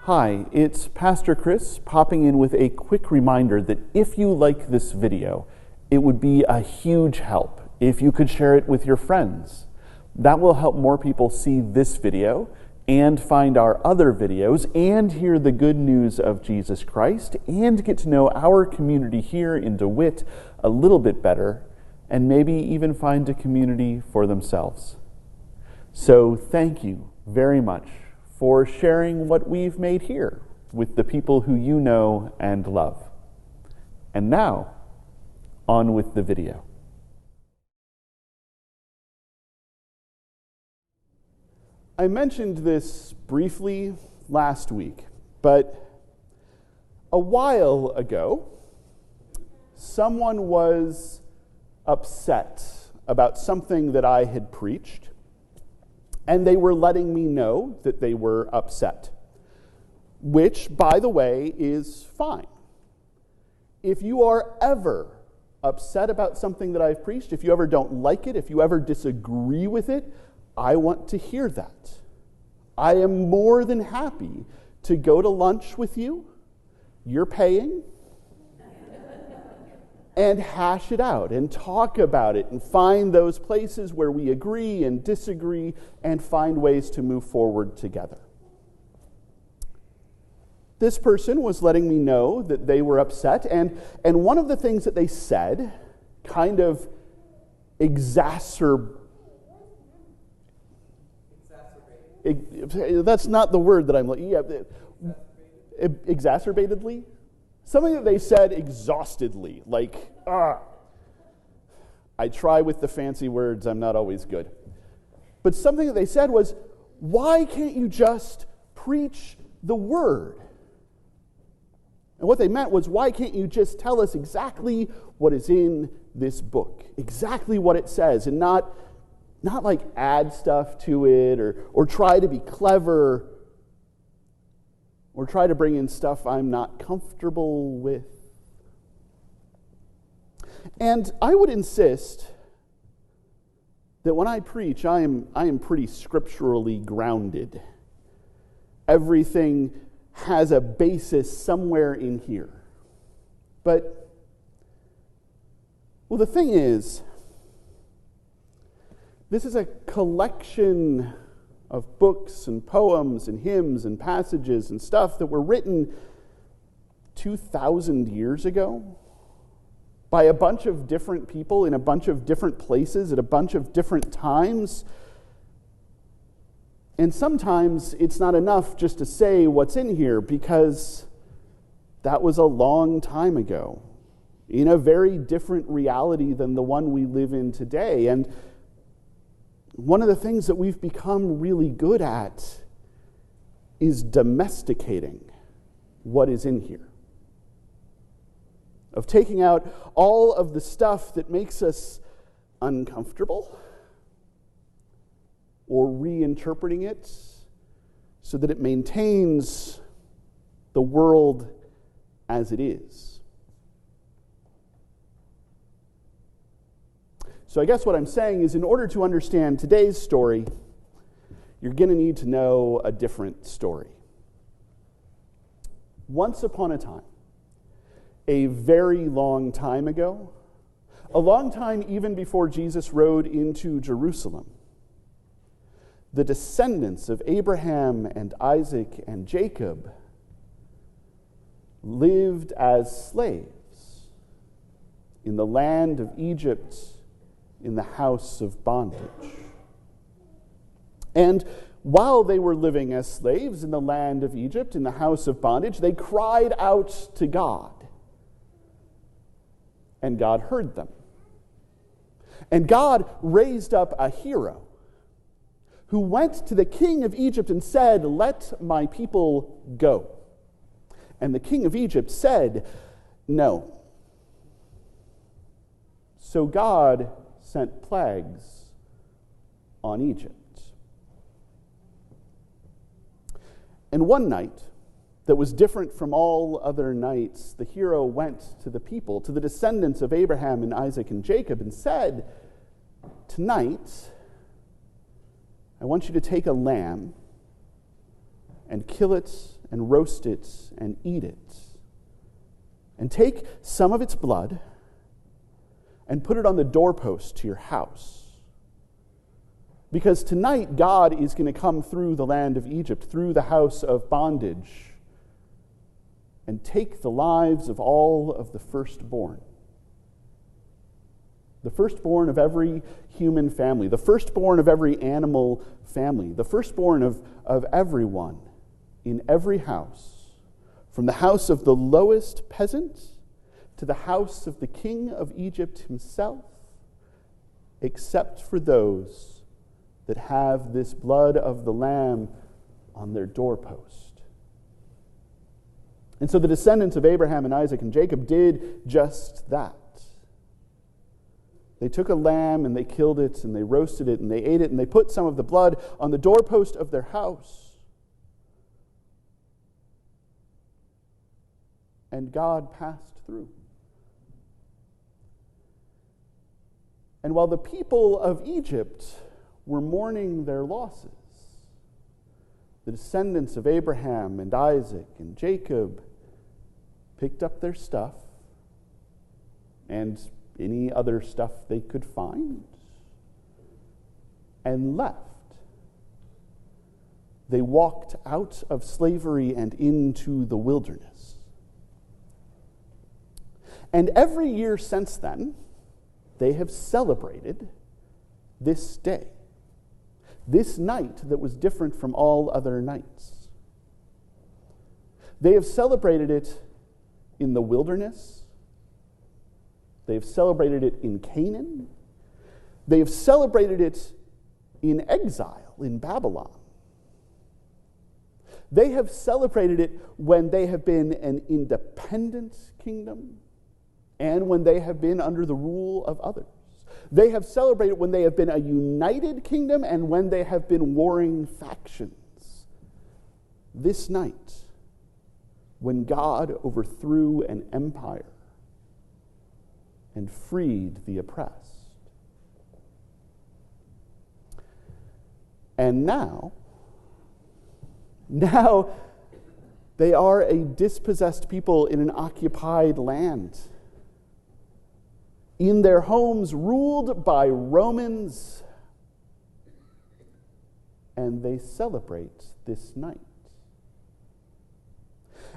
Hi, it's Pastor Chris popping in with a quick reminder that if you like this video, it would be a huge help if you could share it with your friends. That will help more people see this video and find our other videos and hear the good news of Jesus Christ and get to know our community here in DeWitt a little bit better and maybe even find a community for themselves. So thank you very much for sharing what we've made here with the people who you know and love. And now, on with the video. I mentioned this briefly last week, but a while ago, someone was upset about something that I had preached, and they were letting me know that they were upset, which, by the way, is fine. If you are ever upset about something that I've preached, if you ever don't like it, if you ever disagree with it, I want to hear that. I am more than happy to go to lunch with you, you're paying, and hash it out and talk about it and find those places where we agree and disagree and find ways to move forward together. This person was letting me know that they were upset, and one of the things that they said kind of that's not the word that I'm looking at. Exacerbatedly? Something that they said exhaustedly, like, I try with the fancy words, I'm not always good. But something that they said was, why can't you just preach the word? And what they meant was, why can't you just tell us exactly what is in this book, exactly what it says, and not like add stuff to it or try to be clever or try to bring in stuff I'm not comfortable with. And I would insist that when I preach, I am pretty scripturally grounded. Everything has a basis somewhere in here. But, well, the thing is, this is a collection of books and poems and hymns and passages and stuff that were written 2,000 years ago by a bunch of different people in a bunch of different places at a bunch of different times. And sometimes it's not enough just to say what's in here because that was a long time ago in a very different reality than the one we live in today. And one of the things that we've become really good at is domesticating what is in here. Of taking out all of the stuff that makes us uncomfortable or reinterpreting it so that it maintains the world as it is. So I guess what I'm saying is, in order to understand today's story, you're going to need to know a different story. Once upon a time, a very long time ago, a long time even before Jesus rode into Jerusalem, the descendants of Abraham and Isaac and Jacob lived as slaves in the land of Egypt, in the house of bondage. And while they were living as slaves in the land of Egypt, in the house of bondage, they cried out to God. And God heard them. And God raised up a hero who went to the king of Egypt and said, "Let my people go." And the king of Egypt said, "No." So God sent plagues on Egypt. And one night that was different from all other nights, the hero went to the people, to the descendants of Abraham and Isaac and Jacob, and said, "Tonight, I want you to take a lamb and kill it and roast it and eat it. And take some of its blood and put it on the doorpost to your house. Because tonight God is going to come through the land of Egypt, through the house of bondage, and take the lives of all of the firstborn. The firstborn of every human family, the firstborn of every animal family, the firstborn of everyone in every house, from the house of the lowest peasant to the house of the king of Egypt himself, except for those that have this blood of the Lamb on their doorpost. And so the descendants of Abraham and Isaac and Jacob did just that. They took a lamb and they killed it and they roasted it and they ate it and they put some of the blood on the doorpost of their house. And God passed through. And while the people of Egypt were mourning their losses, the descendants of Abraham and Isaac and Jacob picked up their stuff and any other stuff they could find and left. They walked out of slavery and into the wilderness. And every year since then, they have celebrated this day, this night that was different from all other nights. They have celebrated it in the wilderness. They have celebrated it in Canaan. They have celebrated it in exile in Babylon. They have celebrated it when they have been an independent kingdom and when they have been under the rule of others. They have celebrated when they have been a united kingdom and when they have been warring factions. This night, when God overthrew an empire and freed the oppressed. And now they are a dispossessed people in an occupied land, in their homes ruled by Romans, and they celebrate this night.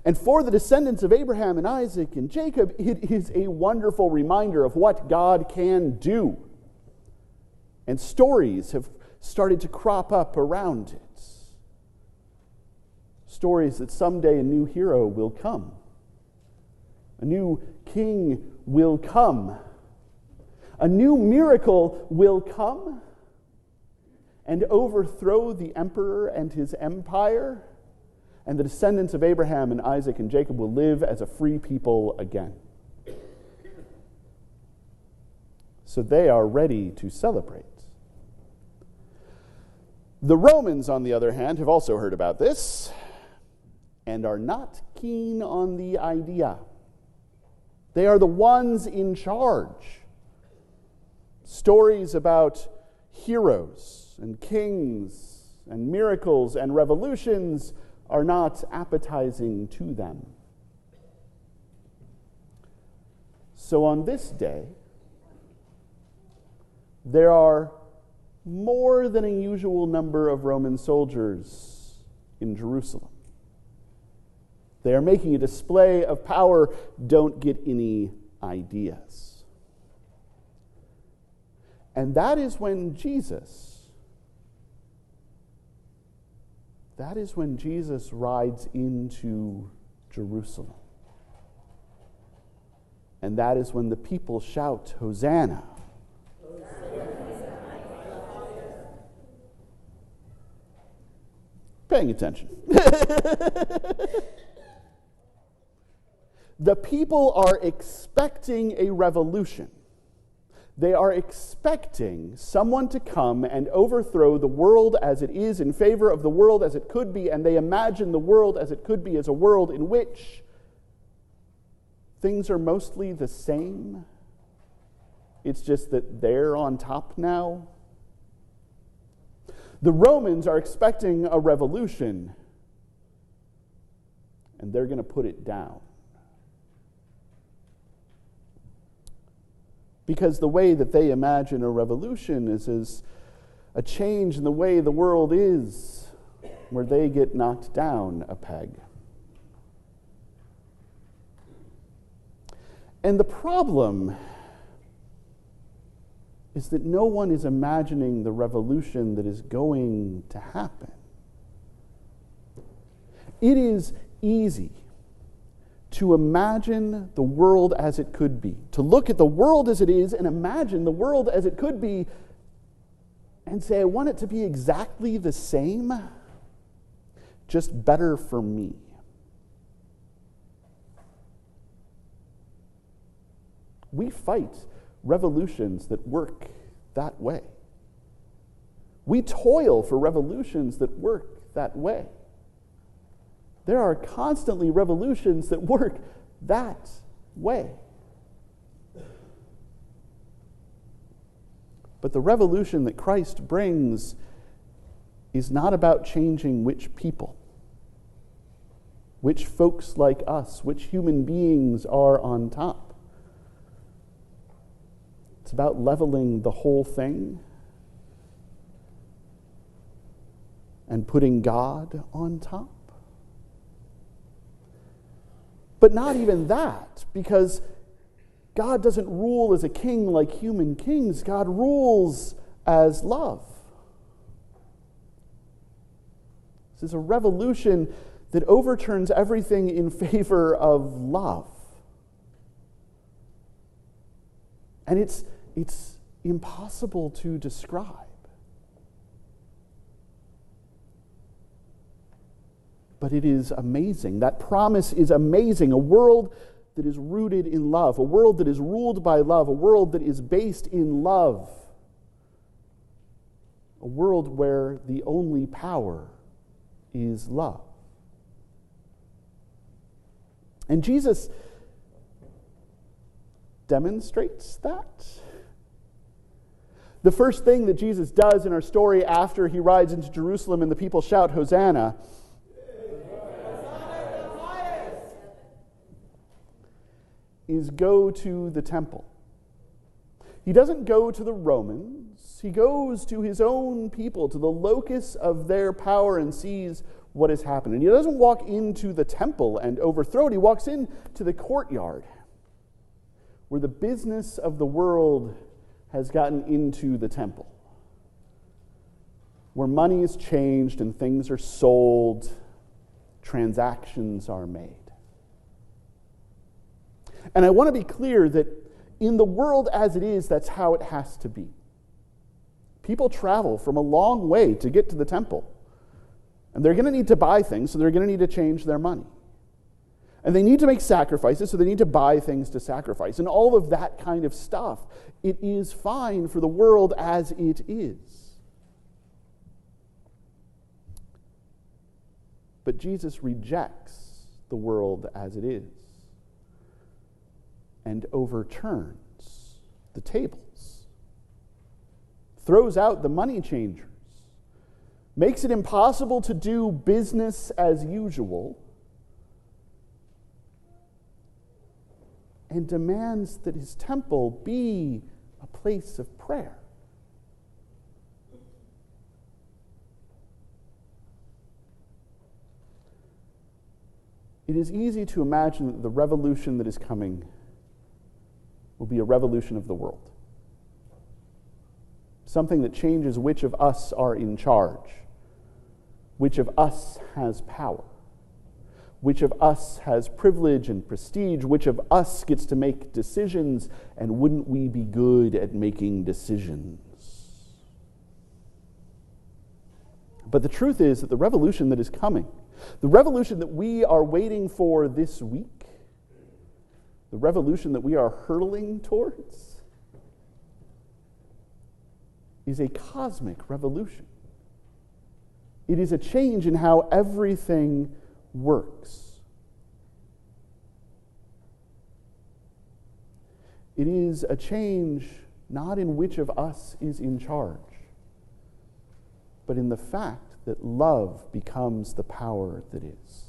And for the descendants of Abraham and Isaac and Jacob, it is a wonderful reminder of what God can do. And stories have started to crop up around it. Stories that someday a new hero will come. A new king will come. A new miracle will come and overthrow the emperor and his empire. And the descendants of Abraham and Isaac and Jacob will live as a free people again. So they are ready to celebrate. The Romans, on the other hand, have also heard about this and are not keen on the idea. They are the ones in charge. Stories about heroes and kings and miracles and revolutions are not appetizing to them. So on this day, there are more than a usual number of Roman soldiers in Jerusalem. They are making a display of power. Don't get any ideas. And that is when Jesus rides into Jerusalem. And that is when the people shout, Hosanna. Paying attention. The people are expecting a revolution. They are expecting someone to come and overthrow the world as it is in favor of the world as it could be, and they imagine the world as it could be as a world in which things are mostly the same. It's just that they're on top now. The Romans are expecting a revolution, and they're going to put it down. Because the way that they imagine a revolution is as a change in the way the world is, where they get knocked down a peg. And the problem is that no one is imagining the revolution that is going to happen. It is easy to imagine the world as it could be, to look at the world as it is and imagine the world as it could be and say, I want it to be exactly the same, just better for me. We fight revolutions that work that way. We toil for revolutions that work that way. There are constantly revolutions that work that way. But the revolution that Christ brings is not about changing which people, which folks like us, which human beings are on top. It's about leveling the whole thing and putting God on top. But not even that, because God doesn't rule as a king like human kings. God rules as love. This is a revolution that overturns everything in favor of love. And it's impossible to describe. But it is amazing. That promise is amazing. A world that is rooted in love, a world that is ruled by love, a world that is based in love, a world where the only power is love. And Jesus demonstrates that. The first thing that Jesus does in our story after he rides into Jerusalem and the people shout, Hosanna, is go to the temple. He doesn't go to the Romans. He goes to his own people, to the locus of their power, and sees what has happened. And he doesn't walk into the temple and overthrow it. He walks into the courtyard, where the business of the world has gotten into the temple, where money is changed and things are sold, transactions are made. And I want to be clear that in the world as it is, that's how it has to be. People travel from a long way to get to the temple. And they're going to need to buy things, so they're going to need to change their money. And they need to make sacrifices, so they need to buy things to sacrifice. And all of that kind of stuff. It is fine for the world as it is. But Jesus rejects the world as it is and overturns the tables, throws out the money changers, makes it impossible to do business as usual, and demands that his temple be a place of prayer. It is easy to imagine that the revolution that is coming will be a revolution of the world. Something that changes which of us are in charge, which of us has power, which of us has privilege and prestige, which of us gets to make decisions, and wouldn't we be good at making decisions? But the truth is that the revolution that is coming, the revolution that we are waiting for this week, the revolution that we are hurtling towards, is a cosmic revolution. It is a change in how everything works. It is a change not in which of us is in charge, but in the fact that love becomes the power that is.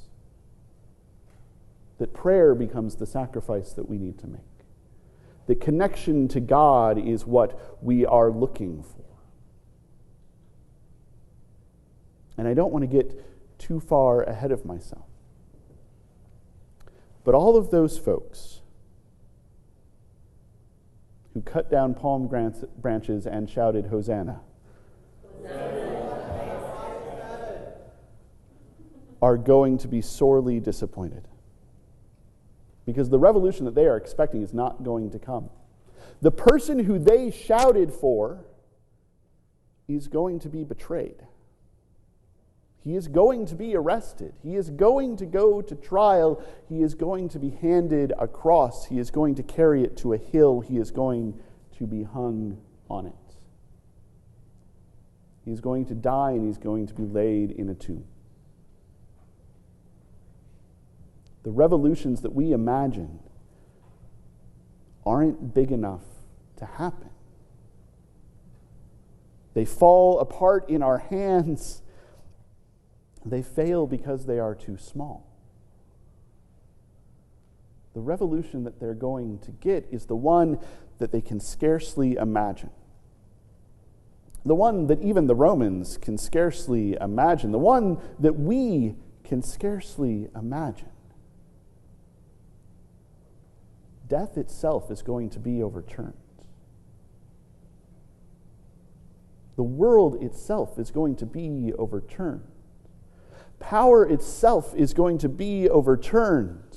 that prayer becomes the sacrifice that we need to make. That connection to God is what we are looking for. And I don't want to get too far ahead of myself. But all of those folks who cut down palm branches and shouted, Hosanna, are going to be sorely disappointed. Because the revolution that they are expecting is not going to come. The person who they shouted for is going to be betrayed. He is going to be arrested. He is going to go to trial. He is going to be handed a cross. He is going to carry it to a hill. He is going to be hung on it. He is going to die, and he's going to be laid in a tomb. The revolutions that we imagine aren't big enough to happen. They fall apart in our hands. They fail because they are too small. The revolution that they're going to get is the one that they can scarcely imagine. The one that even the Romans can scarcely imagine. The one that we can scarcely imagine. Death itself is going to be overturned. The world itself is going to be overturned. Power itself is going to be overturned.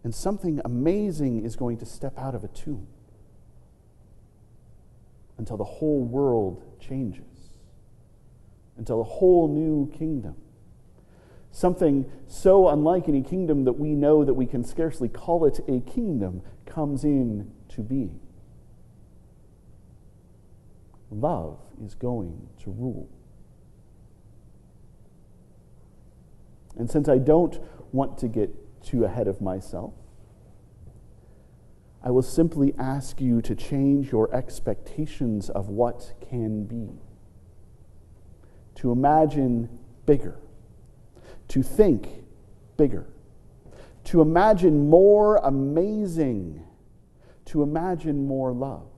And something amazing is going to step out of a tomb until the whole world changes, until a whole new kingdom. Something so unlike any kingdom that we know that we can scarcely call it a kingdom comes into being. Love is going to rule. And since I don't want to get too ahead of myself, I will simply ask you to change your expectations of what can be. To imagine bigger. To think bigger. To imagine more amazing. To imagine more love.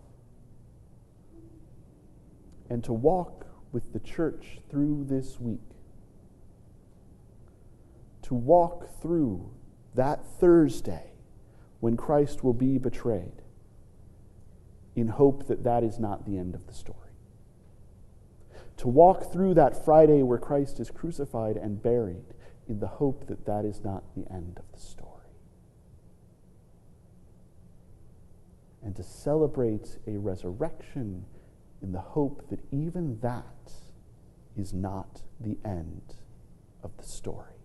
And to walk with the church through this week. To walk through that Thursday when Christ will be betrayed in hope that that is not the end of the story. To walk through that Friday where Christ is crucified and buried in the hope that that is not the end of the story. And to celebrate a resurrection in the hope that even that is not the end of the story.